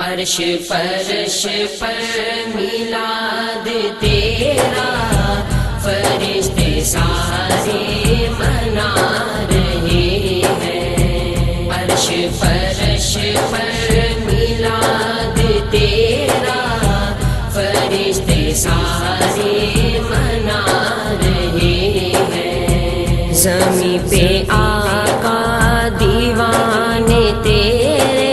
عرش فرش پر میلاد تیرا فرشتے سارے منا رہے ہیں۔ عرش فرش پر میلاد تیرا فرشتے سارے منا رہے ہیں۔ زمین پہ آقا دیوانے تیرے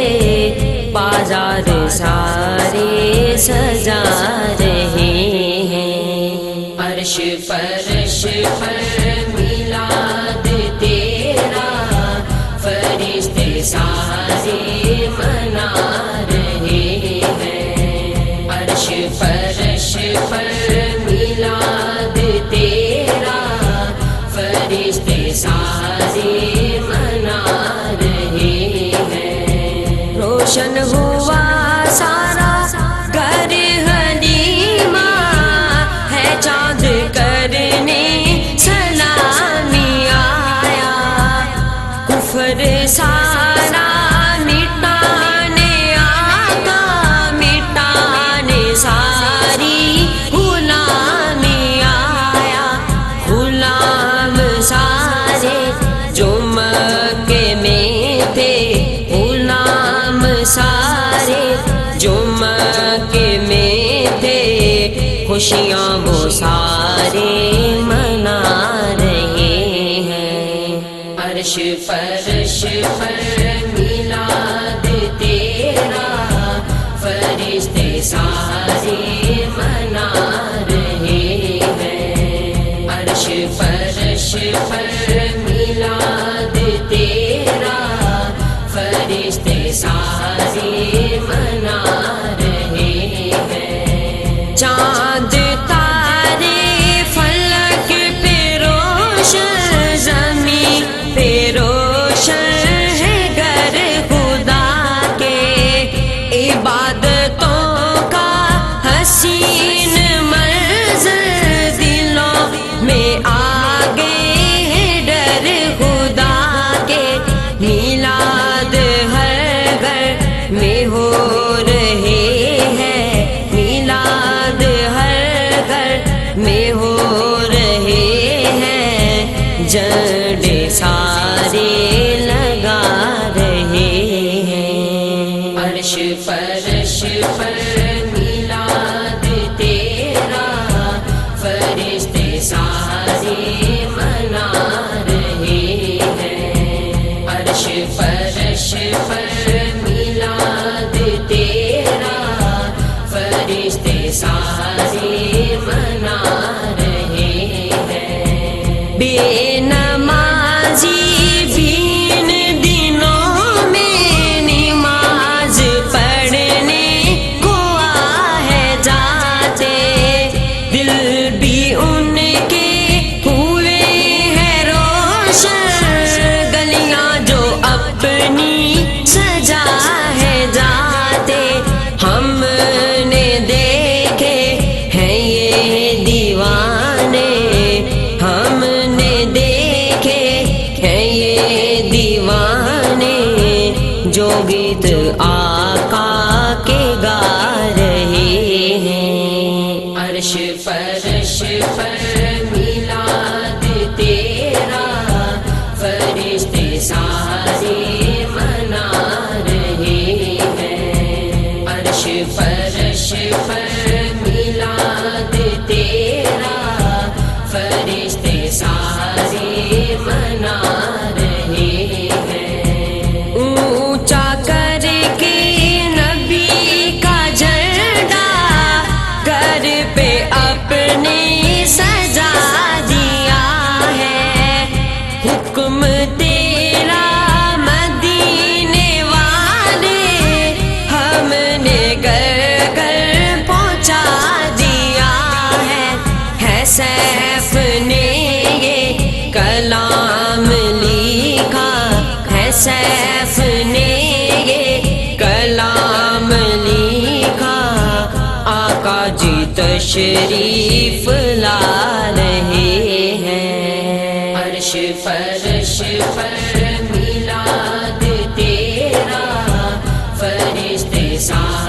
بازار سارے سجا رہے ہیں۔ عرش فرش پر میلاد تیرا فرشتے سارے منا رہے ہیں۔ عرش فرش پر میلاد تیرا فرشتے سارے منا رہے ہیں۔ روشن ہوا سارا گھر حلیمہ ہے، چاند کرنے سلامی آیا، کفر سارا مٹانے آقا، مٹانے ساری غلامی آیا، غلام سارے جو مکے میں تھے، غلام سارے جو مکے میں تھے، خوشیاں وہ سارے منا رہے ہیں۔ عرش فرش پر میلاد تیرا فرشتے سارے منا رہے ہیں۔ عرش فرش پر میلاد تیرا فرشتے سارے منا رہے ہیں۔ چاند تارے فلک پہ روشن، زمین پہ روشن ہے گھر خدا کے، عبادتوں کا حسین منظر دلوں میں آگے ہے ڈر خدا کے۔ میلاد ہر گھر میں ہو رہے ہیں، میلاد ہر گھر میں ہو رہے ہیں، جھنڈے سارے لگا رہے ہیں۔ عرش فرش پر میلاد تیرا فرشتے سارے منا رہے ہیں۔ عرش فرش پر میلاد تیرا فرشتے سارے منا رہے ہیں۔ بے نمازی بین دنوں میں نماز پڑھنے کو ہے جاتے، دل بھی ان کے ہوئے ہیں روشن، گلیاں جو اپنی سجا ہے جاتے، ہم نے دیکھے ہیں یہ دیوانے، ہم نے دیکھے ہیں یہ دیوانے، جو گیت آقا کے گا رہے ہیں۔ عرش فرش پر میلاد تیرا فرشتے سارے منا رہے ہیں۔ عرش فرش پر میلاد تیرا فرشتے سارے منا رہے ہیں۔ اونچا کر کے نبی کا جھنڈا گھر پہ اپنے سجا دیا ہے، حکم تیرا مدینے والے ہم نے گھر گھر پہنچا دیا ہے، سیف نے یہ کلام لکھا ہے، سیف نے یہ کلام لکھا، آقا جی تشریف لا رہے ہیں۔ عرش فرش پر میلاد تیرا فرشتے سارے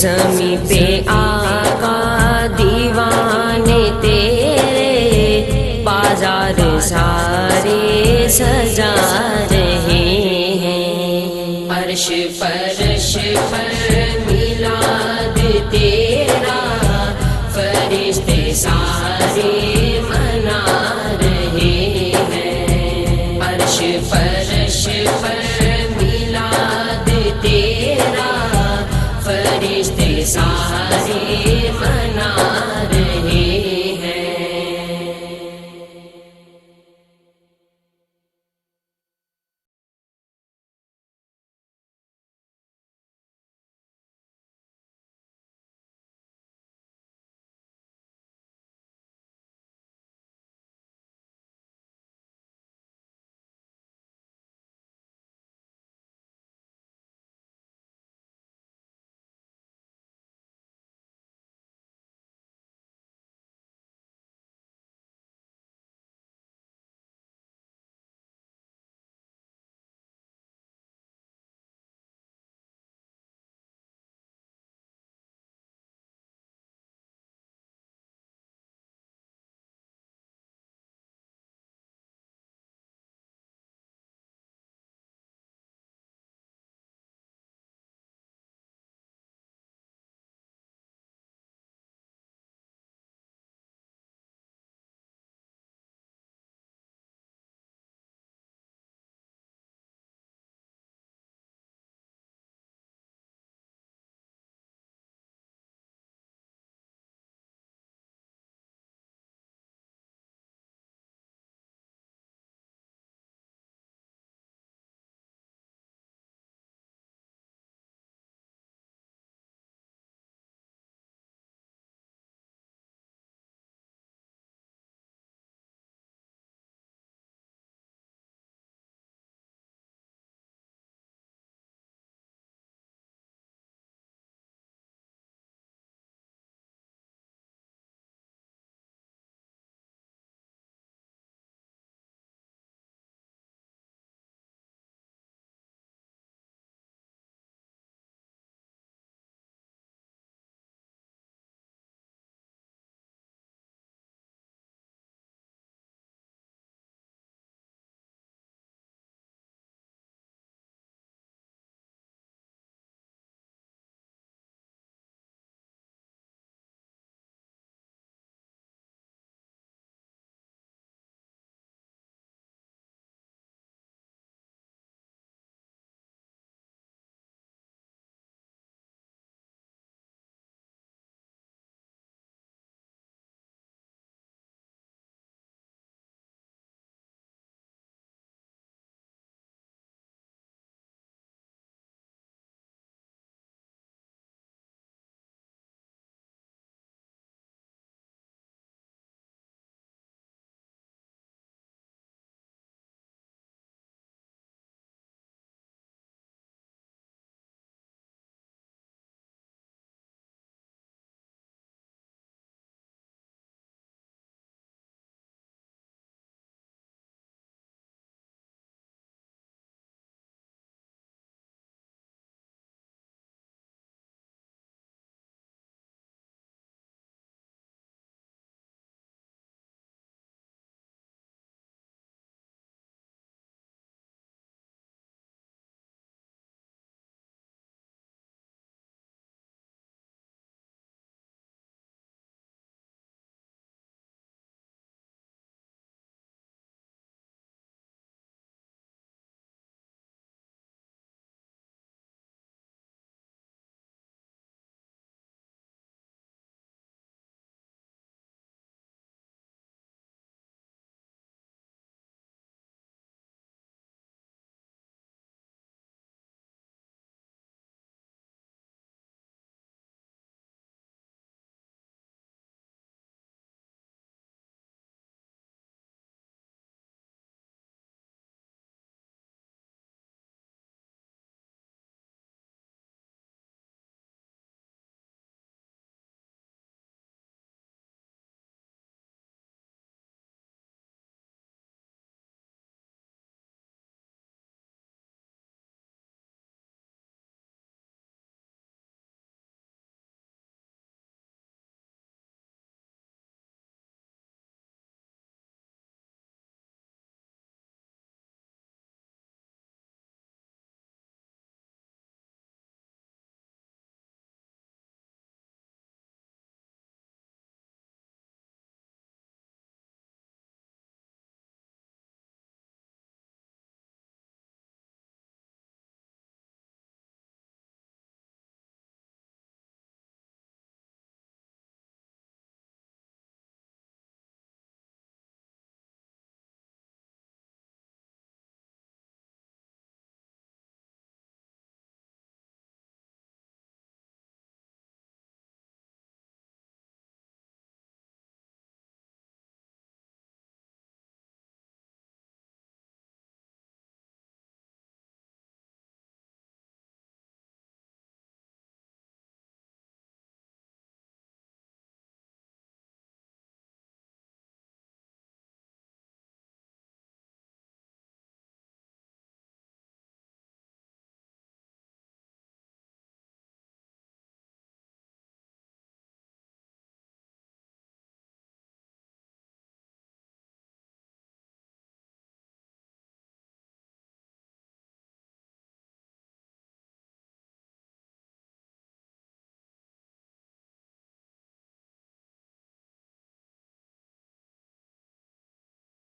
زمیں پہ آقا دیوانے تیرے بازار سارے سجا رہے ہیں، عرش پر میلاد تیرا فرشتے سارے منا رہے ہیں، عرش پر میلاد تیرا فرشتے سارے منا